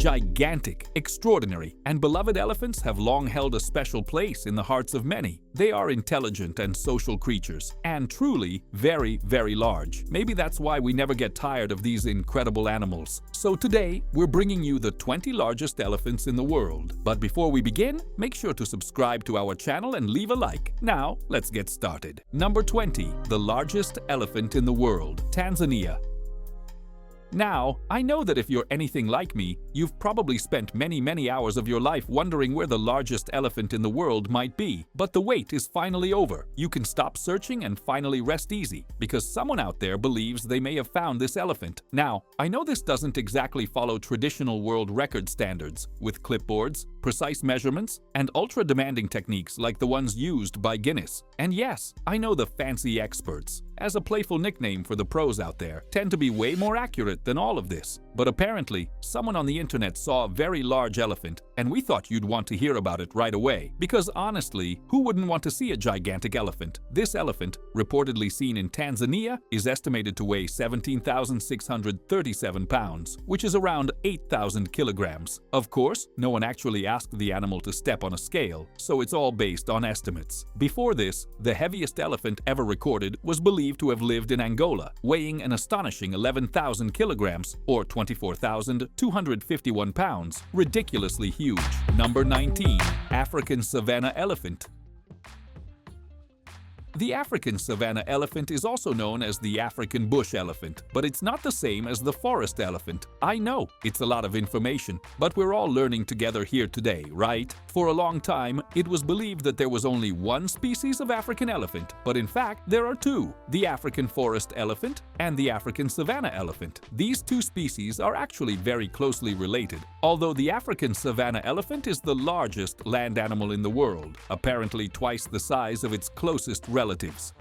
Gigantic, extraordinary, and beloved elephants have long held a special place in the hearts of many. They are intelligent and social creatures, and truly very, very large. Maybe that's why we never get tired of these incredible animals. So today, we're bringing you the 20 largest elephants in the world. But before we begin, make sure to subscribe to our channel and leave a like. Now, let's get started. Number 20. The largest elephant in the world, Tanzania. Now, I know that if you're anything like me, you've probably spent many hours of your life wondering where the largest elephant in the world might be. But the wait is finally over. You can stop searching and finally rest easy, because someone out there believes they may have found this elephant. Now, I know this doesn't exactly follow traditional world record standards, with clipboards, precise measurements, and ultra-demanding techniques like the ones used by Guinness. And yes, I know the fancy experts, as a playful nickname for the pros out there, tend to be way more accurate than all of this. But apparently, someone on the internet saw a very large elephant, and we thought you'd want to hear about it right away. Because honestly, who wouldn't want to see a gigantic elephant? This elephant, reportedly seen in Tanzania, is estimated to weigh 17,637 pounds, which is around 8,000 kilograms. Of course, no one actually asked the animal to step on a scale, so it's all based on estimates. Before this, the heaviest elephant ever recorded was believed to have lived in Angola, weighing an astonishing 11,000 kilograms, or 24,251 pounds. Ridiculously huge. Number 19. African savanna elephant. The African savanna elephant is also known as the African bush elephant, but it's not the same as the forest elephant. I know, it's a lot of information, but we're all learning together here today, right? For a long time, it was believed that there was only one species of African elephant, but in fact, there are two: the African forest elephant and the African savanna elephant. These two species are actually very closely related, although the African savanna elephant is the largest land animal in the world, apparently twice the size of its closest relatives.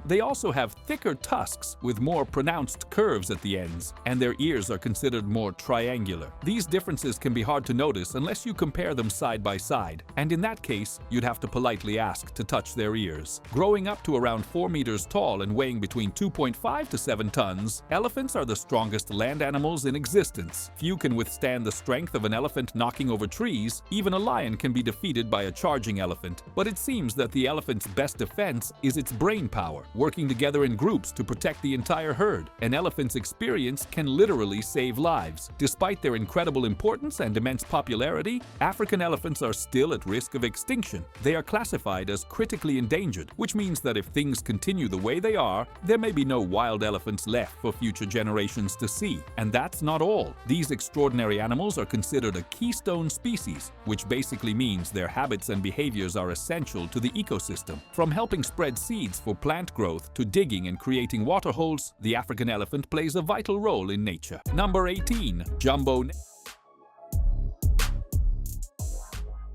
They also have thicker tusks with more pronounced curves at the ends, and their ears are considered more triangular. These differences can be hard to notice unless you compare them side by side, and in that case, you'd have to politely ask to touch their ears. Growing up to around 4 meters tall and weighing between 2.5 to 7 tons, elephants are the strongest land animals in existence. Few can withstand the strength of an elephant knocking over trees. Even a lion can be defeated by a charging elephant. But it seems that the elephant's best defense is its brain power, working together in groups to protect the entire herd. An elephant's experience can literally save lives. Despite their incredible importance and immense popularity, African elephants are still at risk of extinction. They are classified as critically endangered, which means that if things continue the way they are, there may be no wild elephants left for future generations to see. And that's not all. These extraordinary animals are considered a keystone species, which basically means their habits and behaviors are essential to the ecosystem. From helping spread seeds for plant growth to digging and creating water holes, the African elephant plays a vital role in nature. Number 18. Jumbo.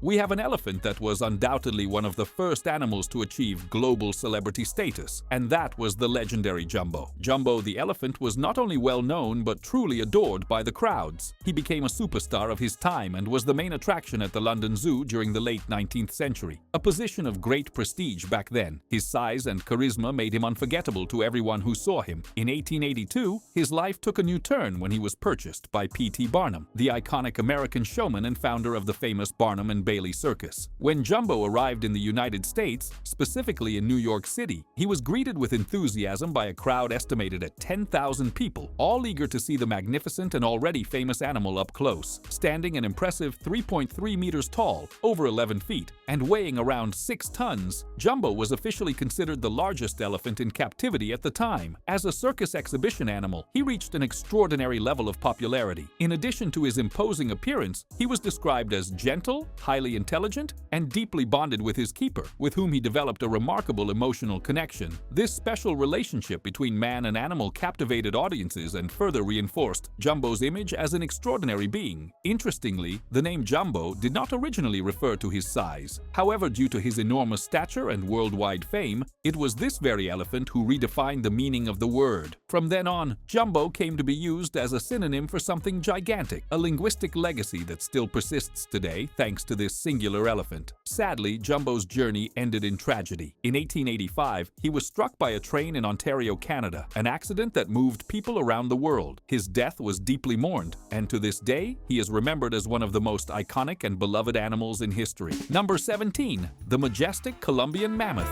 We have an elephant that was undoubtedly one of the first animals to achieve global celebrity status, and that was the legendary Jumbo. Jumbo the elephant was not only well known but truly adored by the crowds. He became a superstar of his time and was the main attraction at the London Zoo during the late 19th century, a position of great prestige back then. His size and charisma made him unforgettable to everyone who saw him. In 1882, his life took a new turn when he was purchased by P.T. Barnum, the iconic American showman and founder of the famous Barnum and Bailey Circus. When Jumbo arrived in the United States, specifically in New York City, he was greeted with enthusiasm by a crowd estimated at 10,000 people, all eager to see the magnificent and already famous animal up close. Standing an impressive 3.3 meters tall, over 11 feet, and weighing around 6 tons, Jumbo was officially considered the largest elephant in captivity at the time. As a circus exhibition animal, he reached an extraordinary level of popularity. In addition to his imposing appearance, he was described as gentle, highly intelligent, and deeply bonded with his keeper, with whom he developed a remarkable emotional connection. This special relationship between man and animal captivated audiences and further reinforced Jumbo's image as an extraordinary being. Interestingly, the name Jumbo did not originally refer to his size. However, due to his enormous stature and worldwide fame, it was this very elephant who redefined the meaning of the word. From then on, Jumbo came to be used as a synonym for something gigantic, a linguistic legacy that still persists today thanks to this this singular elephant. Sadly, Jumbo's journey ended in tragedy. In 1885, he was struck by a train in Ontario, Canada, an accident that moved people around the world. His death was deeply mourned, and to this day, he is remembered as one of the most iconic and beloved animals in history. Number 17. The majestic Columbian mammoth.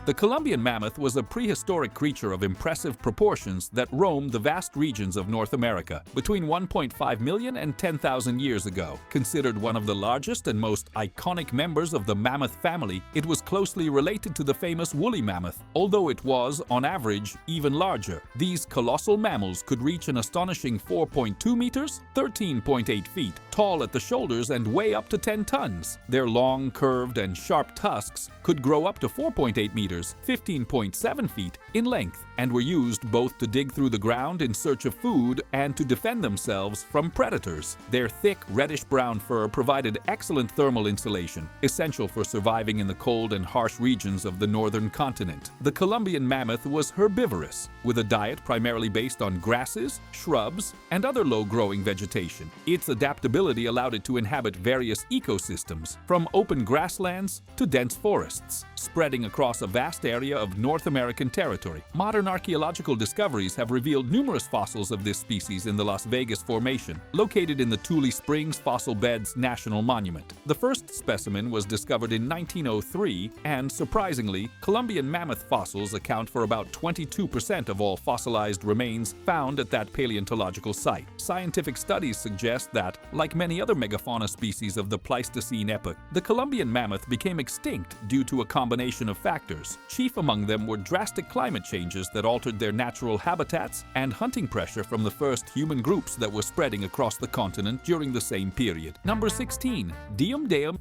The Columbian mammoth was a prehistoric creature of impressive proportions that roamed the vast regions of North America between 1.5 million and 10,000 years ago. Considered one of the largest and most iconic members of the mammoth family, it was closely related to the famous woolly mammoth, although it was, on average, even larger. These colossal mammals could reach an astonishing 4.2 meters, 13.8 feet, tall at the shoulders and weigh up to 10 tons. Their long, curved, and sharp tusks could grow up to 4.8 meters, 15.7 feet, in length, and were used both to dig through the ground in search of food and to defend themselves from predators. Their thick, reddish-brown fur provided excellent thermal insulation, essential for surviving in the cold and harsh regions of the northern continent. The Columbian mammoth was herbivorous, with a diet primarily based on grasses, shrubs, and other low-growing vegetation. Its adaptability allowed it to inhabit various ecosystems, from open grasslands to dense forests, spreading across a vast area of North American territory. Modern archaeological discoveries have revealed numerous fossils of this species in the Las Vegas Formation, located in the Tule Springs Fossil Beds National Monument. The first specimen was discovered in 1903, and surprisingly, Columbian mammoth fossils account for about 22% of all fossilized remains found at that paleontological site. Scientific studies suggest that, like many other megafauna species of the Pleistocene epoch, the Columbian mammoth became extinct due to a combination of factors. Chief among them were drastic climate changes that altered their natural habitats and hunting pressure from the first human groups that were spreading across the continent during the same period. Number 16. Diomdeum.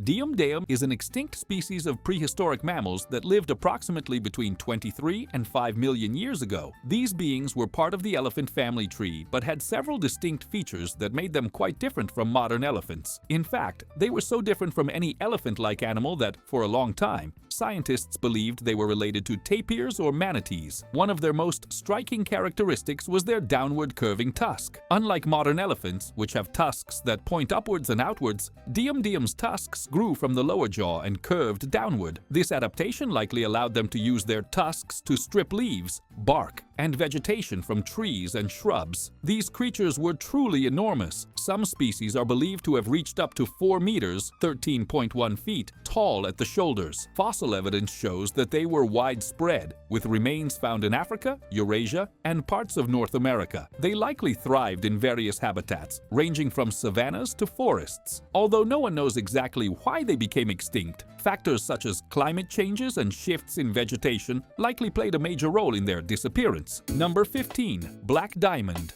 Diomdeum is an extinct species of prehistoric mammals that lived approximately between 23 and 5 million years ago. These beings were part of the elephant family tree, but had several distinct features that made them quite different from modern elephants. In fact, they were so different from any elephant-like animal that, for a long time, scientists believed they were related to tapirs or manatees. One of their most striking characteristics was their downward curving tusk. Unlike modern elephants, which have tusks that point upwards and outwards, Diomdeum's tusks grew from the lower jaw and curved downward. This adaptation likely allowed them to use their tusks to strip leaves, bark, and vegetation from trees and shrubs. These creatures were truly enormous. Some species are believed to have reached up to 4 meters, 13.1 feet, tall at the shoulders. Fossil evidence shows that they were widespread, with remains found in Africa, Eurasia, and parts of North America. They likely thrived in various habitats, ranging from savannas to forests. Although no one knows exactly why they became extinct, factors such as climate changes and shifts in vegetation likely played a major role in their disappearance. Number 15. Black diamond.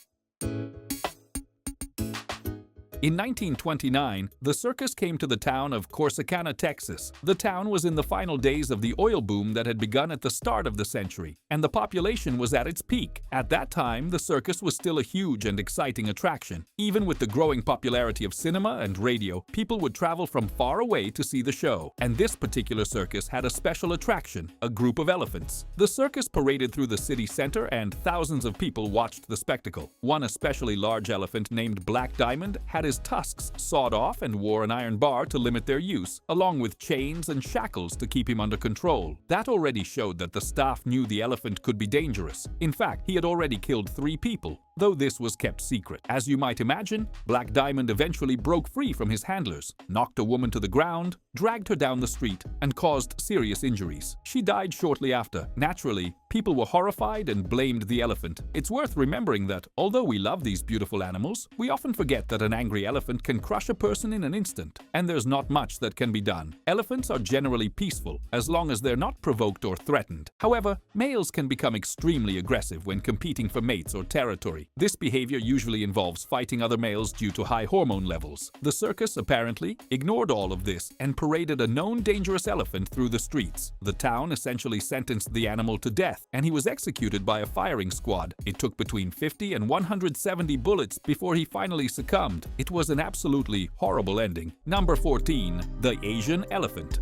In 1929, the circus came to the town of Corsicana, Texas. The town was in the final days of the oil boom that had begun at the start of the century, and the population was at its peak. At that time, the circus was still a huge and exciting attraction. Even with the growing popularity of cinema and radio, people would travel from far away to see the show. And this particular circus had a special attraction, a group of elephants. The circus paraded through the city center, and thousands of people watched the spectacle. One especially large elephant named Black Diamond had his tusks sawed off and wore an iron bar to limit their use, along with chains and shackles to keep him under control. That already showed that the staff knew the elephant could be dangerous. In fact, he had already killed 3 people, though this was kept secret. As you might imagine, Black Diamond eventually broke free from his handlers, knocked a woman to the ground, dragged her down the street, and caused serious injuries. She died shortly after. Naturally, people were horrified and blamed the elephant. It's worth remembering that, although we love these beautiful animals, we often forget that an angry elephant can crush a person in an instant, and there's not much that can be done. Elephants are generally peaceful, as long as they're not provoked or threatened. However, males can become extremely aggressive when competing for mates or territory. This behavior usually involves fighting other males due to high hormone levels. The circus, apparently, ignored all of this and paraded a known dangerous elephant through the streets. The town essentially sentenced the animal to death, and he was executed by a firing squad. It took between 50 and 170 bullets before he finally succumbed. It was an absolutely horrible ending. Number 14. The Asian elephant.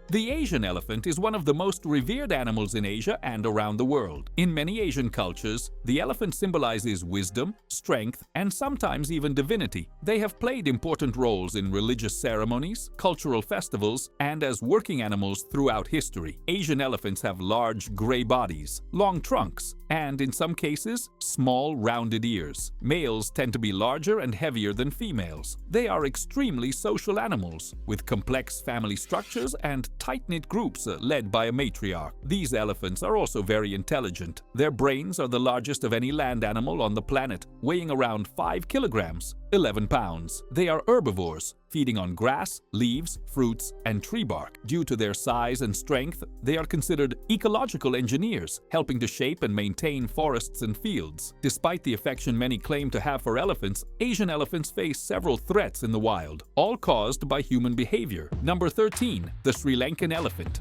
The Asian elephant is one of the most revered animals in Asia and around the world. In many Asian cultures, the elephant symbolizes wisdom, strength, and sometimes even divinity. They have played important roles in religious ceremonies, cultural festivals, and as working animals throughout history. Asian elephants have large gray bodies, long trunks, and in some cases, small rounded ears. Males tend to be larger and heavier than females. They are extremely social animals, with complex family structures and tight-knit groups led by a matriarch. These elephants are also very intelligent. Their brains are the largest of any land animal on the planet, weighing around 5 kilograms, 11 pounds. They are herbivores, feeding on grass, leaves, fruits, and tree bark. Due to their size and strength, they are considered ecological engineers, helping to shape and maintain forests and fields. Despite the affection many claim to have for elephants, Asian elephants face several threats in the wild, all caused by human behavior. Number 13. The Sri Lankan elephant.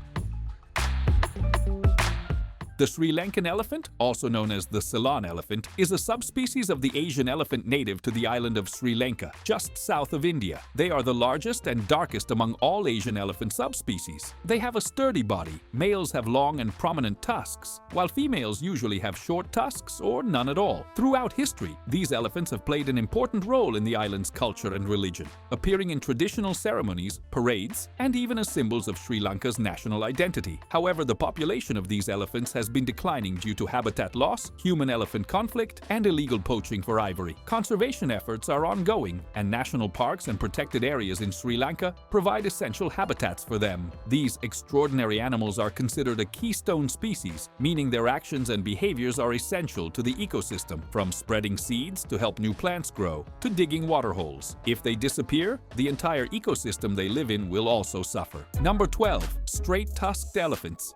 The Sri Lankan elephant, also known as the Ceylon elephant, is a subspecies of the Asian elephant native to the island of Sri Lanka, just south of India. They are the largest and darkest among all Asian elephant subspecies. They have a sturdy body. Males have long and prominent tusks, while females usually have short tusks or none at all. Throughout history, these elephants have played an important role in the island's culture and religion, appearing in traditional ceremonies, parades, and even as symbols of Sri Lanka's national identity. However, the population of these elephants has been declining due to habitat loss, human-elephant conflict, and illegal poaching for ivory. Conservation efforts are ongoing, and national parks and protected areas in Sri Lanka provide essential habitats for them. These extraordinary animals are considered a keystone species, meaning their actions and behaviors are essential to the ecosystem, from spreading seeds to help new plants grow, to digging water holes. If they disappear, the entire ecosystem they live in will also suffer. Number 12. Straight-tusked elephants.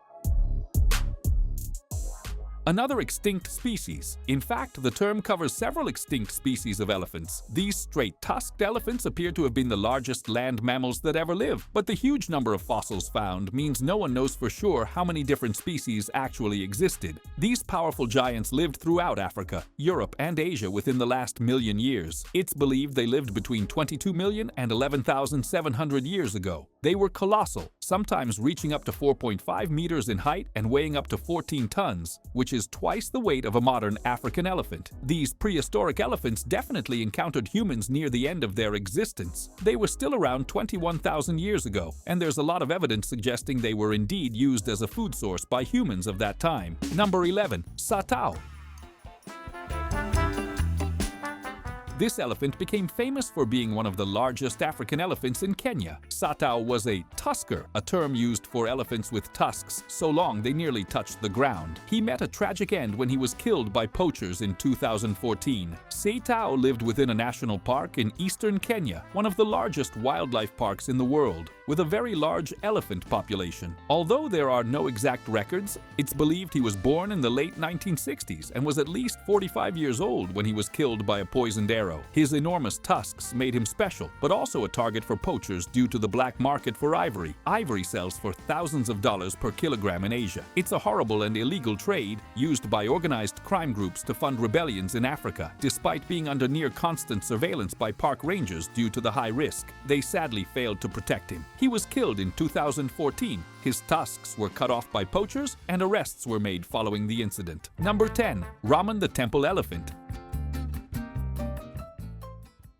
Another extinct species. In fact, the term covers several extinct species of elephants. These straight-tusked elephants appear to have been the largest land mammals that ever lived, but the huge number of fossils found means no one knows for sure how many different species actually existed. These powerful giants lived throughout Africa, Europe, and Asia within the last million years. It's believed they lived between 22 million and 11,700 years ago. They were colossal, sometimes reaching up to 4.5 meters in height and weighing up to 14 tons, which is twice the weight of a modern African elephant. These prehistoric elephants definitely encountered humans near the end of their existence. They were still around 21,000 years ago, and there's a lot of evidence suggesting they were indeed used as a food source by humans of that time. Number 11. Satao. This elephant became famous for being one of the largest African elephants in Kenya. Satao was a tusker, a term used for elephants with tusks so long they nearly touched the ground. He met a tragic end when he was killed by poachers in 2014. Satao lived within a national park in eastern Kenya, one of the largest wildlife parks in the world, with a very large elephant population. Although there are no exact records, it's believed he was born in the late 1960s and was at least 45 years old when he was killed by a poisoned arrow. His enormous tusks made him special, but also a target for poachers due to the black market for ivory. Ivory sells for thousands of dollars per kilogram in Asia. It's a horrible and illegal trade used by organized crime groups to fund rebellions in Africa. Despite being under near constant surveillance by park rangers due to the high risk, they sadly failed to protect him. He was killed in 2014. His tusks were cut off by poachers, and arrests were made following the incident. Number 10. Raman the temple elephant.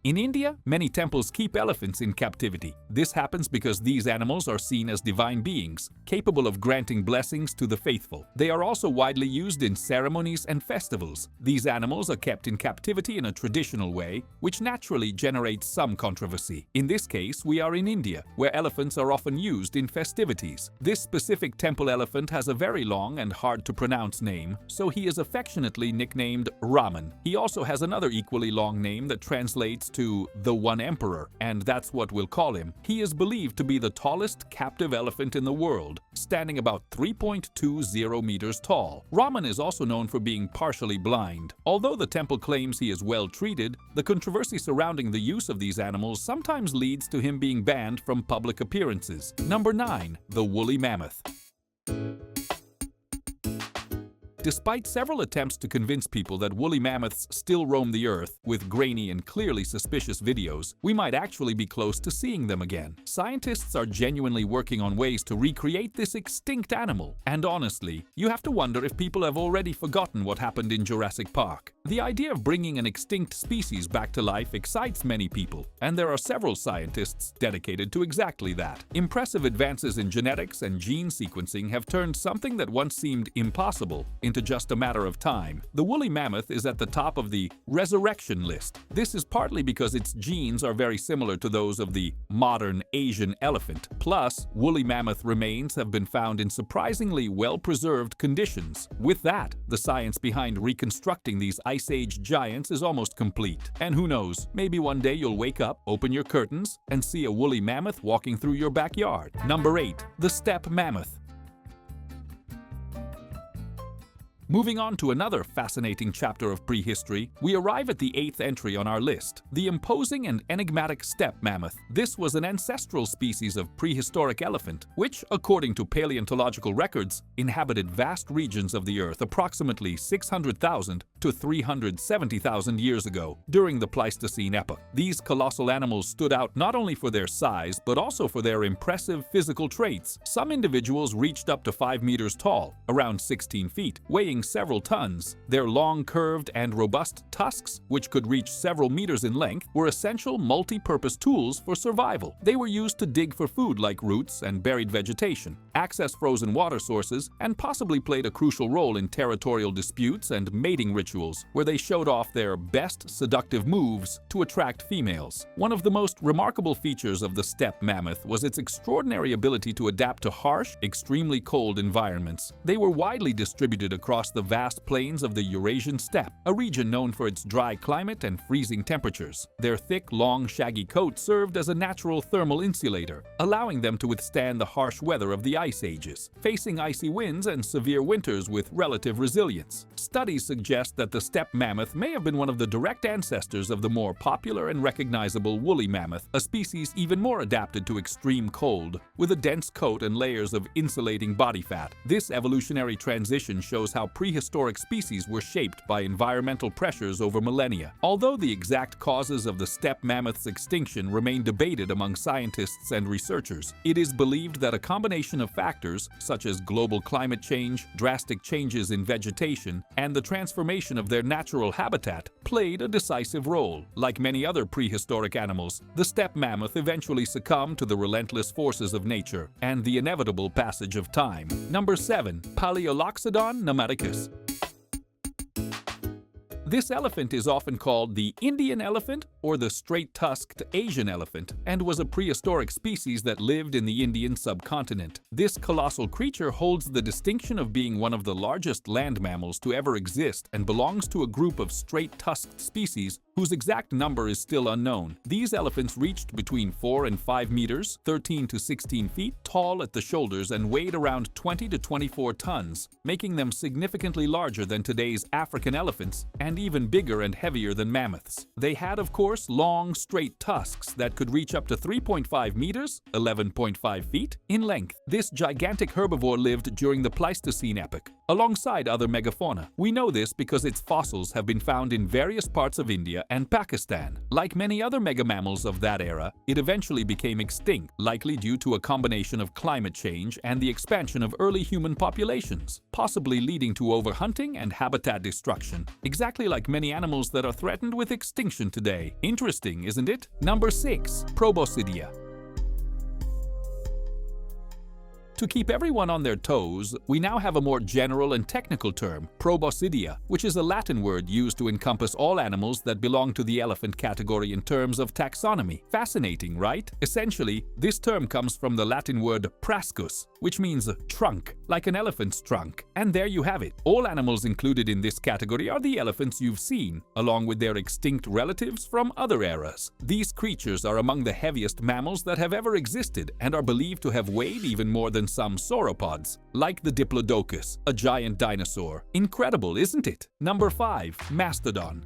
In India, many temples keep elephants in captivity. This happens because these animals are seen as divine beings, capable of granting blessings to the faithful. They are also widely used in ceremonies and festivals. These animals are kept in captivity in a traditional way, which naturally generates some controversy. In this case, we are in India, where elephants are often used in festivities. This specific temple elephant has a very long and hard-to-pronounce name, so he is affectionately nicknamed Raman. He also has another equally long name that translates to the One Emperor, and that's what we'll call him. He is believed to be the tallest captive elephant in the world, standing about 3.20 meters tall. Raman is also known for being partially blind. Although the temple claims he is well treated, the controversy surrounding the use of these animals sometimes leads to him being banned from public appearances. Number 9. The woolly mammoth. Despite several attempts to convince people that woolly mammoths still roam the earth with grainy and clearly suspicious videos, we might actually be close to seeing them again. Scientists are genuinely working on ways to recreate this extinct animal. And honestly, you have to wonder if people have already forgotten what happened in Jurassic Park. The idea of bringing an extinct species back to life excites many people, and there are several scientists dedicated to exactly that. Impressive advances in genetics and gene sequencing have turned something that once seemed impossible into just a matter of time. The woolly mammoth is at the top of the resurrection list. This is partly because its genes are very similar to those of the modern Asian elephant. Plus, woolly mammoth remains have been found in surprisingly well-preserved conditions. With that, the science behind reconstructing these Ice Age giants is almost complete. And who knows, maybe one day you'll wake up, open your curtains, and see a woolly mammoth walking through your backyard. Number 8. The steppe mammoth. Moving on to another fascinating chapter of prehistory, we arrive at the 8th entry on our list, the imposing and enigmatic steppe mammoth. This was an ancestral species of prehistoric elephant, which, according to paleontological records, inhabited vast regions of the earth approximately 600,000 to 370,000 years ago, during the Pleistocene epoch. These colossal animals stood out not only for their size, but also for their impressive physical traits. Some individuals reached up to 5 meters tall, around 16 feet, weighing several tons. Their long, curved, and robust tusks, which could reach several meters in length, were essential multi-purpose tools for survival. They were used to dig for food like roots and buried vegetation, access frozen water sources, and possibly played a crucial role in territorial disputes and mating rituals, where they showed off their best seductive moves to attract females. One of the most remarkable features of the steppe mammoth was its extraordinary ability to adapt to harsh, extremely cold environments. They were widely distributed across the vast plains of the Eurasian steppe, a region known for its dry climate and freezing temperatures. Their thick, long, shaggy coat served as a natural thermal insulator, allowing them to withstand the harsh weather of the ice ages, facing icy winds and severe winters with relative resilience. Studies suggest that the steppe mammoth may have been one of the direct ancestors of the more popular and recognizable woolly mammoth, a species even more adapted to extreme cold, with a dense coat and layers of insulating body fat. This evolutionary transition shows how prehistoric species were shaped by environmental pressures over millennia. Although the exact causes of the steppe mammoth's extinction remain debated among scientists and researchers, it is believed that a combination of factors, such as global climate change, drastic changes in vegetation, and the transformation of their natural habitat, played a decisive role. Like many other prehistoric animals, the steppe mammoth eventually succumbed to the relentless forces of nature and the inevitable passage of time. Number 7. Paleoloxodon pneumaticus. This elephant is often called the Indian elephant or the straight-tusked Asian elephant, and was a prehistoric species that lived in the Indian subcontinent. This colossal creature holds the distinction of being one of the largest land mammals to ever exist and belongs to a group of straight-tusked species whose exact number is still unknown. These elephants reached between 4 and 5 meters, 13 to 16 feet, tall at the shoulders and weighed around 20 to 24 tons, making them significantly larger than today's African elephants and even bigger and heavier than mammoths. They had, of course, long, straight tusks that could reach up to 3.5 meters, 11.5 feet, in length. This gigantic herbivore lived during the Pleistocene epoch, alongside other megafauna. We know this because its fossils have been found in various parts of India and Pakistan. Like many other megamammals of that era, it eventually became extinct, likely due to a combination of climate change and the expansion of early human populations, possibly leading to overhunting and habitat destruction, exactly like many animals that are threatened with extinction today. Interesting, isn't it? Number 6. Proboscidea. To keep everyone on their toes, we now have a more general and technical term, proboscidea, which is a Latin word used to encompass all animals that belong to the elephant category in terms of taxonomy. Fascinating, right? Essentially, this term comes from the Latin word prascus, which means trunk, like an elephant's trunk. And there you have it. All animals included in this category are the elephants you've seen, along with their extinct relatives from other eras. These creatures are among the heaviest mammals that have ever existed and are believed to have weighed even more than some sauropods, like the Diplodocus, a giant dinosaur. Incredible, isn't it? Number 5. Mastodon.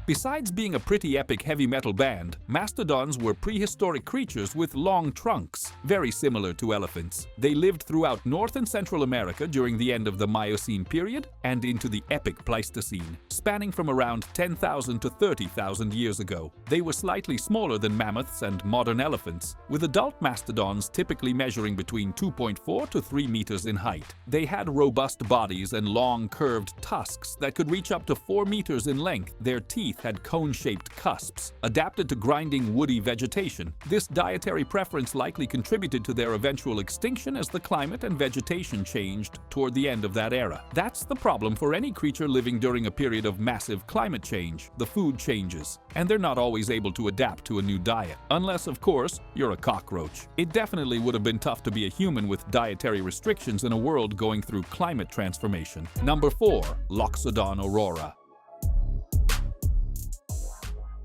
Besides being a pretty epic heavy metal band, mastodons were prehistoric creatures with long trunks, very similar to elephants. They lived throughout North and Central America during the end of the Miocene period and into the epic Pleistocene, spanning from around 10,000 to 30,000 years ago. They were slightly smaller than mammoths and modern elephants, with adult mastodons typically measuring between 2.4 to 3 meters in height. They had robust bodies and long curved tusks that could reach up to 4 meters in length. Their teeth had cone-shaped cusps, adapted to grinding woody vegetation. This dietary preference likely contributed to their eventual extinction as the climate and vegetation changed toward the end of that era. That's the problem for any creature living during a period of massive climate change. The food changes, and they're not always able to adapt to a new diet. Unless, of course, you're a cockroach. It definitely would have been tough to be a human with dietary restrictions in a world going through climate transformation. Number 4. Loxodon aurora.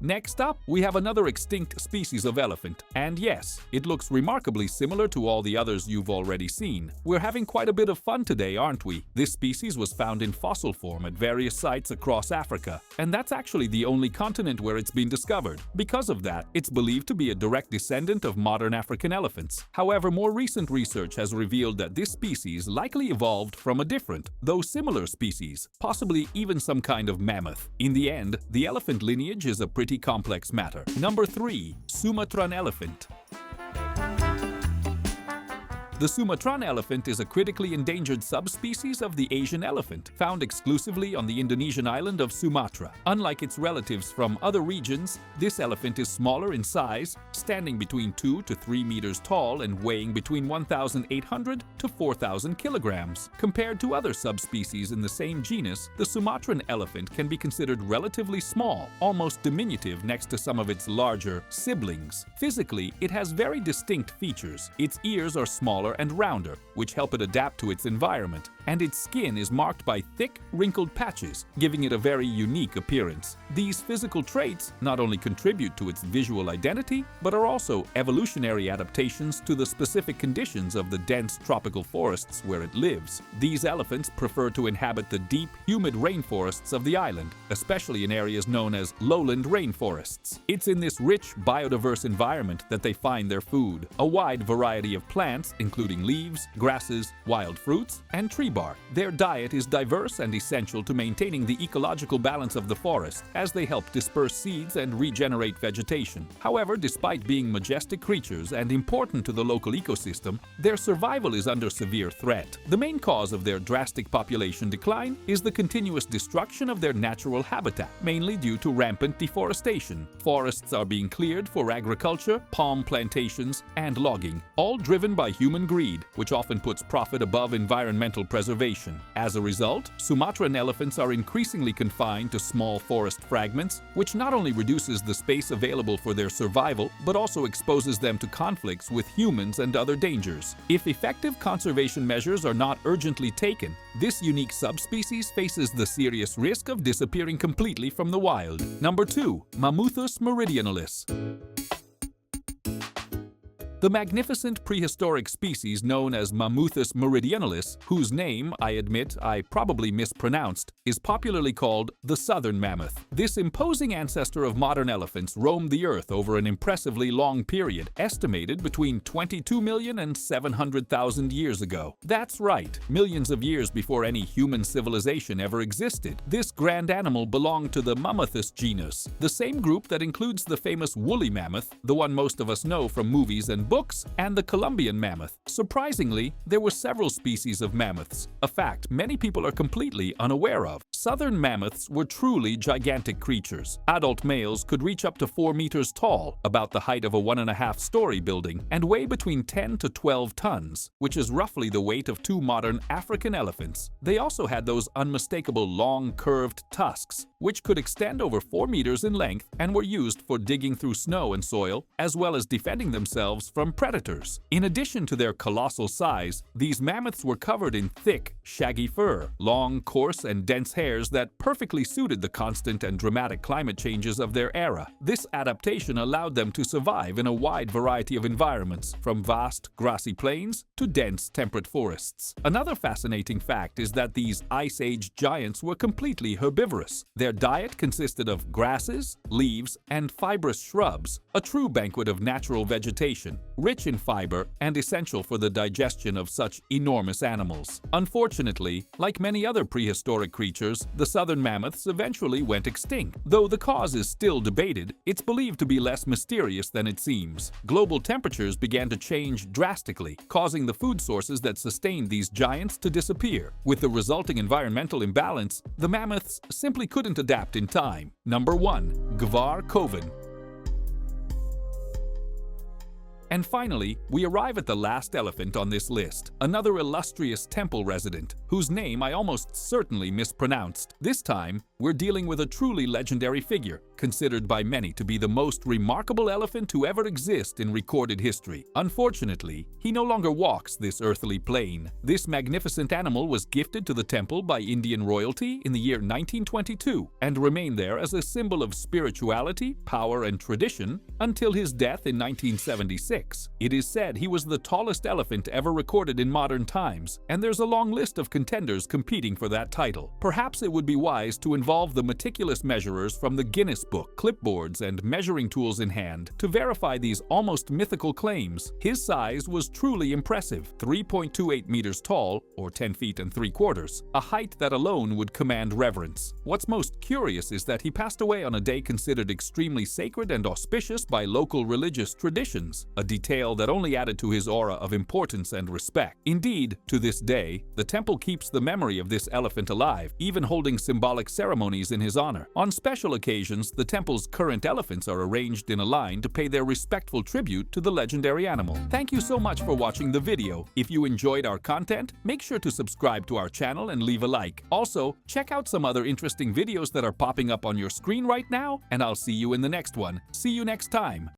Next up, we have another extinct species of elephant. And yes, it looks remarkably similar to all the others you've already seen. We're having quite a bit of fun today, aren't we? This species was found in fossil form at various sites across Africa, and that's actually the only continent where it's been discovered. Because of that, it's believed to be a direct descendant of modern African elephants. However, more recent research has revealed that this species likely evolved from a different, though similar species, possibly even some kind of mammoth. In the end, the elephant lineage is a pretty complex matter. Number 3. Sumatran elephant. The Sumatran elephant is a critically endangered subspecies of the Asian elephant, found exclusively on the Indonesian island of Sumatra. Unlike its relatives from other regions, this elephant is smaller in size, standing between 2 to 3 meters tall and weighing between 1,800 to 4,000 kilograms. Compared to other subspecies in the same genus, the Sumatran elephant can be considered relatively small, almost diminutive next to some of its larger siblings. Physically, it has very distinct features. Its ears are smaller and rounder, which help it adapt to its environment, and its skin is marked by thick, wrinkled patches, giving it a very unique appearance. These physical traits not only contribute to its visual identity, but are also evolutionary adaptations to the specific conditions of the dense tropical forests where it lives. These elephants prefer to inhabit the deep, humid rainforests of the island, especially in areas known as lowland rainforests. It's in this rich, biodiverse environment that they find their food, a wide variety of plants, including leaves, grasses, wild fruits, and tree bark. Their diet is diverse and essential to maintaining the ecological balance of the forest, as they help disperse seeds and regenerate vegetation. However, despite being majestic creatures and important to the local ecosystem, their survival is under severe threat. The main cause of their drastic population decline is the continuous destruction of their natural habitat, mainly due to rampant deforestation. Forests are being cleared for agriculture, palm plantations, and logging, all driven by human greed, which often puts profit above environmental preservation. As a result, Sumatran elephants are increasingly confined to small forest fragments, which not only reduces the space available for their survival, but also exposes them to conflicts with humans and other dangers. If effective conservation measures are not urgently taken, this unique subspecies faces the serious risk of disappearing completely from the wild. Number 2. Mammuthus meridionalis. The magnificent prehistoric species known as Mammuthus meridionalis, whose name, I admit, I probably mispronounced, is popularly called the southern mammoth. This imposing ancestor of modern elephants roamed the earth over an impressively long period, estimated between 22 million and 700,000 years ago. That's right, millions of years before any human civilization ever existed. This grand animal belonged to the Mammuthus genus, the same group that includes the famous woolly mammoth, the one most of us know from movies and books, and the Columbian mammoth. Surprisingly, there were several species of mammoths, a fact many people are completely unaware of. Southern mammoths were truly gigantic creatures. Adult males could reach up to 4 meters tall, about the height of a 1.5-story building, and weigh between 10 to 12 tons, which is roughly the weight of 2 modern African elephants. They also had those unmistakable long, curved tusks, which could extend over 4 meters in length and were used for digging through snow and soil, as well as defending themselves from from predators. In addition to their colossal size, these mammoths were covered in thick, shaggy fur, long, coarse, and dense hairs that perfectly suited the constant and dramatic climate changes of their era. This adaptation allowed them to survive in a wide variety of environments, from vast, grassy plains to dense, temperate forests. Another fascinating fact is that these Ice Age giants were completely herbivorous. Their diet consisted of grasses, leaves, and fibrous shrubs, a true banquet of natural vegetation, rich in fiber and essential for the digestion of such enormous animals. Unfortunately, like many other prehistoric creatures, the southern mammoths eventually went extinct. Though the cause is still debated, it's believed to be less mysterious than it seems. Global temperatures began to change drastically, causing the food sources that sustained these giants to disappear. With the resulting environmental imbalance, the mammoths simply couldn't adapt in time. Number 1. Gvar Koven. And finally, we arrive at the last elephant on this list, another illustrious temple resident, whose name I almost certainly mispronounced. This time, we're dealing with a truly legendary figure, considered by many to be the most remarkable elephant to ever exist in recorded history. Unfortunately, he no longer walks this earthly plane. This magnificent animal was gifted to the temple by Indian royalty in the year 1922 and remained there as a symbol of spirituality, power, and tradition until his death in 1976. It is said he was the tallest elephant ever recorded in modern times, and there's a long list of contenders competing for that title. Perhaps it would be wise to involve the meticulous measurers from the Guinness Book, clipboards and measuring tools in hand to verify these almost mythical claims. His size was truly impressive, 3.28 meters tall, or 10 feet and 3/4, a height that alone would command reverence. What's most curious is that he passed away on a day considered extremely sacred and auspicious by local religious traditions, a detail that only added to his aura of importance and respect. Indeed, to this day, the temple keeps the memory of this elephant alive, even holding symbolic ceremonies in his honor. On special occasions, the temple's current elephants are arranged in a line to pay their respectful tribute to the legendary animal. Thank you so much for watching the video. If you enjoyed our content, make sure to subscribe to our channel and leave a like. Also, check out some other interesting videos that are popping up on your screen right now, and I'll see you in the next one. See you next time.